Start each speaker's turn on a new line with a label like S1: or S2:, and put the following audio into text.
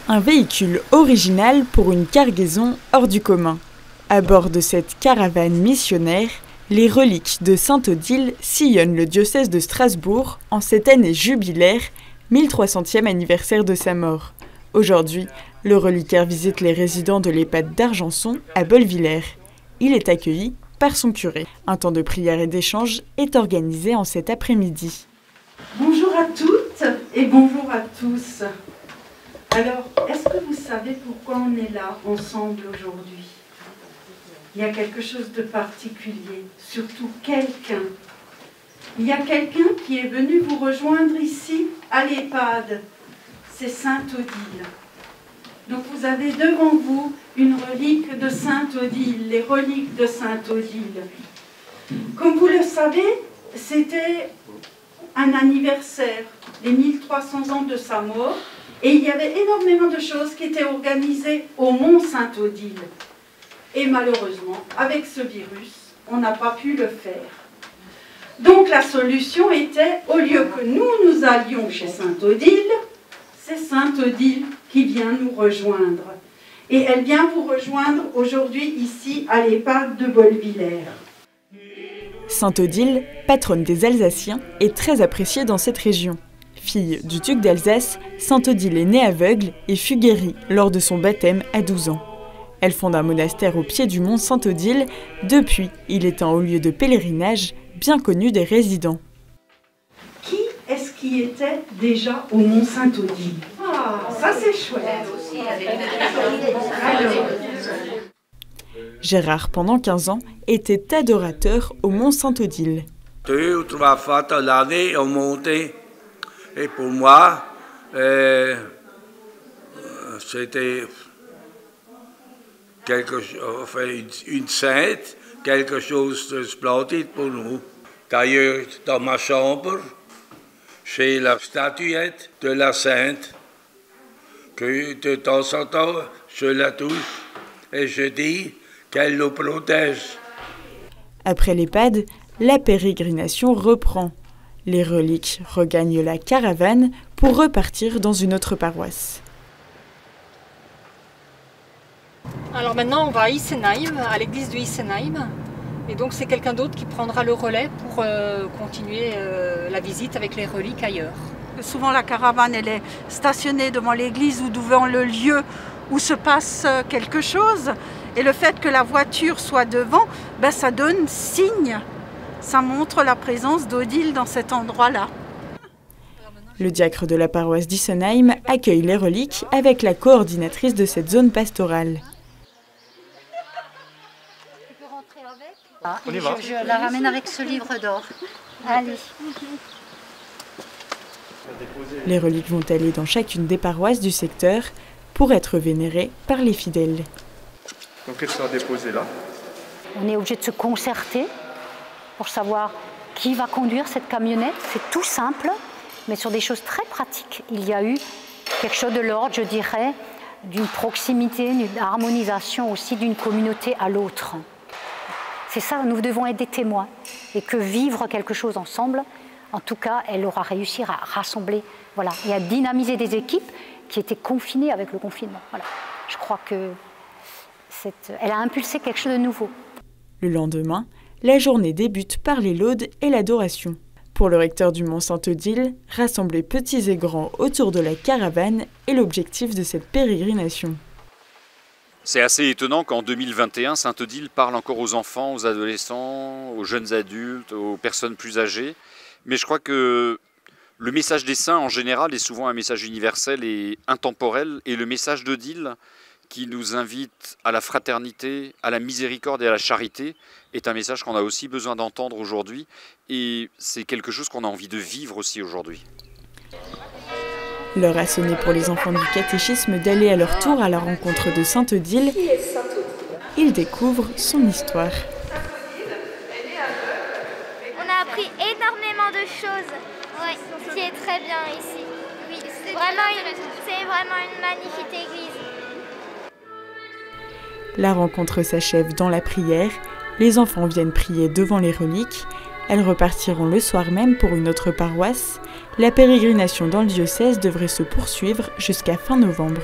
S1: Un véhicule original pour une cargaison hors du commun. À bord de cette caravane missionnaire, les reliques de Sainte Odile sillonnent le diocèse de Strasbourg en cette année jubilaire, 1300e anniversaire de sa mort. Aujourd'hui, le reliquaire visite les résidents de l'EHPAD d'Argenson à Bolvillers. Il est accueilli par son curé. Un temps de prière et d'échange est organisé en cet après-midi.
S2: Bonjour à toutes et bonjour à tous. Alors, est-ce que vous savez pourquoi on est là ensemble aujourd'hui? Il y a quelque chose de particulier, surtout quelqu'un. Il y a quelqu'un qui est venu vous rejoindre ici à l'EHPAD. C'est Sainte Odile. Donc vous avez devant vous une relique de Sainte Odile, les reliques de Sainte Odile. Comme vous le savez, c'était un anniversaire, les 1300 ans de sa mort, et il y avait énormément de choses qui étaient organisées au Mont Sainte Odile. Et malheureusement, avec ce virus, on n'a pas pu le faire. Donc la solution était, au lieu que nous allions chez Sainte Odile, c'est Sainte Odile qui vient nous rejoindre. Et elle vient vous rejoindre aujourd'hui ici à l'EHPAD de Bolvillers.
S1: Sainte Odile, patronne des Alsaciens, est très appréciée dans cette région. Fille du duc d'Alsace, Sainte Odile est née aveugle et fut guérie lors de son baptême à 12 ans. Elle fonde un monastère au pied du mont Sainte Odile. Depuis, il est un haut lieu de pèlerinage bien connu des résidents.
S2: Qui est-ce qui était déjà au mont Sainte Odile? Ah, ça c'est chouette.
S1: Gérard, pendant 15 ans, était adorateur au mont Sainte Odile.
S3: 2 ou 3 fois dans l'année, on montait. Et pour moi, c'était une sainte, quelque chose de splendide pour nous. D'ailleurs, dans ma chambre, j'ai la statuette de la sainte, que de temps en temps, je la touche et je dis qu'elle nous protège.
S1: Après l'EHPAD, la pérégrination reprend. Les reliques regagnent la caravane pour repartir dans une autre paroisse.
S4: Alors maintenant, on va à Isenheim, à l'église de Isenheim. Et donc c'est quelqu'un d'autre qui prendra le relais pour continuer la visite avec les reliques ailleurs.
S5: Souvent la caravane elle est stationnée devant l'église ou devant le lieu où se passe quelque chose. Et le fait que la voiture soit devant, ça donne signe. Ça montre la présence d'Odile dans cet endroit-là.
S1: Le diacre de la paroisse d'Isenheim accueille les reliques avec la coordinatrice de cette zone pastorale.
S6: On y va. Je la ramène avec ce livre d'or. Allez.
S1: Les reliques vont aller dans chacune des paroisses du secteur pour être vénérées par les fidèles.
S7: Donc elles sont déposées là.
S6: On est obligé de se concerter pour savoir qui va conduire cette camionnette. C'est tout simple, mais sur des choses très pratiques. Il y a eu quelque chose de l'ordre, je dirais, d'une proximité, d'une harmonisation aussi d'une communauté à l'autre. C'est ça, nous devons être des témoins. Et que vivre quelque chose ensemble, en tout cas, elle aura réussi à rassembler, voilà, et à dynamiser des équipes qui étaient confinées avec le confinement. Voilà. Je crois qu'elle a impulsé quelque chose de nouveau.
S1: Le lendemain, la journée débute par les laudes et l'adoration. Pour le recteur du mont Sainte Odile, rassembler petits et grands autour de la caravane est l'objectif de cette pérégrination.
S8: C'est assez étonnant qu'en 2021, Sainte Odile parle encore aux enfants, aux adolescents, aux jeunes adultes, aux personnes plus âgées. Mais je crois que le message des saints en général est souvent un message universel et intemporel. Et le message d'Odile, qui nous invite à la fraternité, à la miséricorde et à la charité, est un message qu'on a aussi besoin d'entendre aujourd'hui. Et c'est quelque chose qu'on a envie de vivre aussi aujourd'hui.
S1: L'heure a sonné pour les enfants du catéchisme d'aller à leur tour à la rencontre de Sainte Odile. Ils découvrent son histoire.
S9: On a appris énormément de choses. Oui, ce qui est très bien ici. Oui, c'est vraiment une magnifique église.
S1: La rencontre s'achève dans la prière. Les enfants viennent prier devant les reliques. Elles repartiront le soir même pour une autre paroisse. La pérégrination dans le diocèse devrait se poursuivre jusqu'à fin novembre.